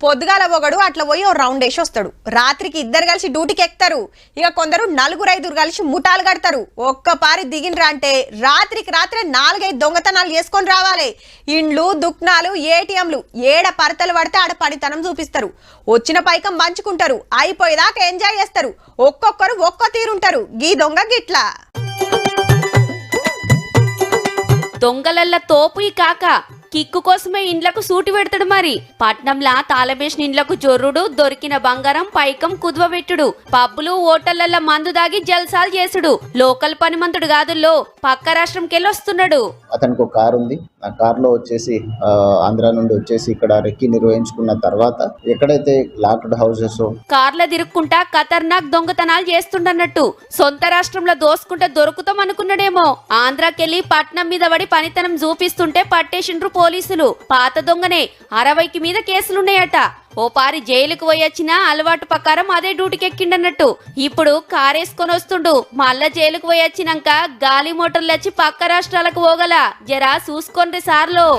పొద్దుగాల ఒకడు అట్లా పోయి ఓ రౌండ్ వేసి వస్తాడు. రాత్రికి ఇద్దరు కలిసి డ్యూటీకి ఎక్కుతారు. ఇక కొందరు 4-5 కలిసి ముఠాలు కడతారు. ఒక్కపారి దిగినరా అంటే రాత్రికి రాత్రే 4-5 దొంగతనాలు చేసుకొని రావాలి. ఇండ్లు, దుక్నాలు, ఏటీఎంలు ఏడ పరతలు పడితే ఆడ పనితనం చూపిస్తారు. వచ్చిన పైకం పంచుకుంటారు. అయిపోయేదాకా ఎంజాయ్ చేస్తారు. ఒక్కొక్కరు ఒక్కో తీరుంటారు. గీ దొంగ గిట్లా దొంగలల్ల తోపు ఈ కాక కిక్కు కోసమే ఇండ్లకు సూటి పెడతాడు. మరి పట్నంలా తాళమేసిన ఇండ్లకు జొర్రుడు, దొరికిన బంగారం పైకం కుదువబెట్టుడు, పబ్బులు హోటళ్ల మందు దాగి జల్సాలు చేసుడు. లోకల్ పనిమంతుడు కాదుల్లో పక్క రాష్ట్రంకెళ్ళి వస్తున్నాడు. అతనికి ఒక కారు ఉంది. ఆ కారులో వచ్చేసి ఆంధ్ర నుండి వచ్చేసి ఇక్కడ రెక్కి నిర్వహించుకున్న తర్వాత ఎక్కడైతే లాక్డ్ హౌసెస్ కార్ల తిరుక్కుంటా ఖతర్నాక్ దొంగతనాలు చేస్తుండన్నట్టు. సొంత రాష్ట్రంలో దోసుకుంటే దొరుకుతాం అనుకున్నాడేమో. ఆంధ్రాకెళ్ళి పట్నం మీద పడి పనితనం చూపిస్తుంటే పట్టేసిండ్రు పోలీసులు. పాత దొంగనే 60కి మీద కేసులున్నాయట. ఓ పారి జైలుకు పోయొచ్చినా అలవాటు ప్రకారం అదే డ్యూటీకి ఎక్కిండన్నట్టు. ఇప్పుడు కారేసుకొని వస్తుండు. మళ్ళా జైలుకు పోయొచ్చినాక గాలి మోటార్లు వచ్చి పక్క రాష్ట్రాలకు పోగల. జరా చూసుకోండి సార్లో.